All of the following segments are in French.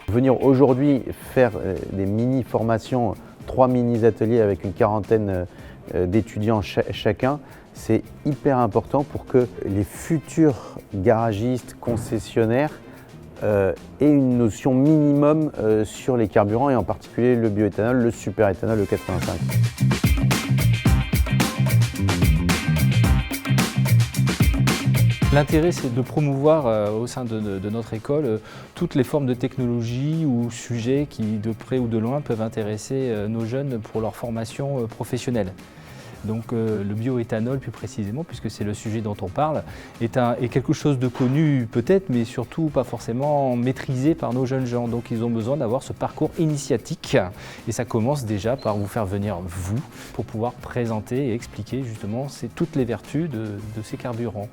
Venir aujourd'hui faire des mini-formations, 3 mini-ateliers avec une quarantaine d'étudiants chacun, c'est hyper important pour que les futurs garagistes, concessionnaires aient une notion minimum sur les carburants et en particulier le bioéthanol, le superéthanol, le 85. L'intérêt, c'est de promouvoir au sein de notre école toutes les formes de technologies ou sujets qui, de près ou de loin, peuvent intéresser nos jeunes pour leur formation professionnelle. Donc le bioéthanol, plus précisément, puisque c'est le sujet dont on parle, est quelque chose de connu peut-être, mais surtout pas forcément maîtrisé par nos jeunes gens. Donc ils ont besoin d'avoir ce parcours initiatique. Et ça commence déjà par vous faire venir, vous, pour pouvoir présenter et expliquer justement toutes les vertus de ces carburants.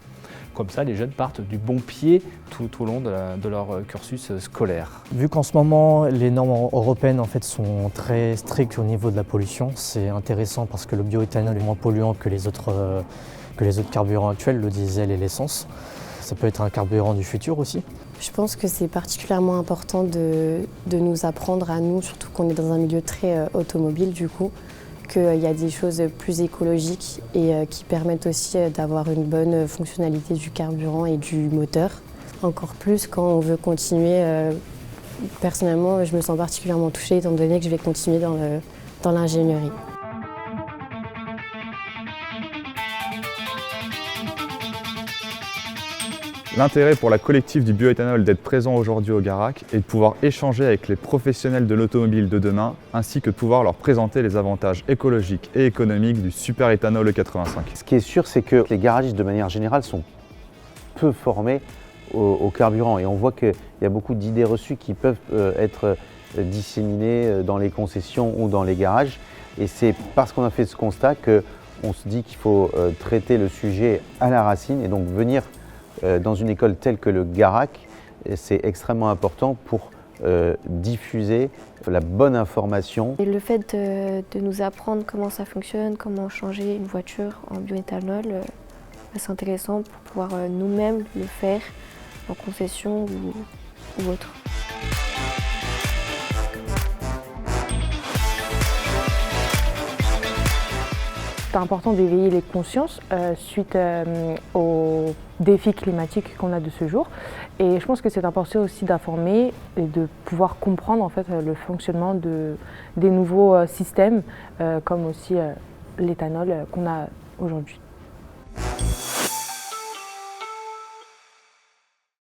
Comme ça, les jeunes partent du bon pied tout au long de leur cursus scolaire. Vu qu'en ce moment, les normes européennes en fait, sont très strictes au niveau de la pollution, c'est intéressant parce que le bioéthanol est moins polluant que les autres carburants actuels, le diesel et l'essence. Ça peut être un carburant du futur aussi. Je pense que c'est particulièrement important de nous apprendre à nous, surtout qu'on est dans un milieu très automobile du coup, qu'il y a des choses plus écologiques et qui permettent aussi d'avoir une bonne fonctionnalité du carburant et du moteur. Encore plus quand on veut continuer. Personnellement, je me sens particulièrement touchée étant donné que je vais continuer dans l'ingénierie. L'intérêt pour la collective du bioéthanol d'être présent aujourd'hui au Garac est de pouvoir échanger avec les professionnels de l'automobile de demain, ainsi que de pouvoir leur présenter les avantages écologiques et économiques du superéthanol E85. Ce qui est sûr, c'est que les garagistes, de manière générale, sont peu formés au carburant. Et on voit qu'il y a beaucoup d'idées reçues qui peuvent être disséminées dans les concessions ou dans les garages. Et c'est parce qu'on a fait ce constat qu'on se dit qu'il faut traiter le sujet à la racine et donc venir dans une école telle que le Garac, c'est extrêmement important pour diffuser la bonne information. Et le fait de nous apprendre comment ça fonctionne, comment changer une voiture en bioéthanol, c'est intéressant pour pouvoir nous-mêmes le faire en concession ou autre. C'est important d'éveiller les consciences suite aux défis climatiques qu'on a de ce jour. Et je pense que c'est important aussi d'informer et de pouvoir comprendre en fait, le fonctionnement des nouveaux systèmes, comme aussi l'éthanol qu'on a aujourd'hui.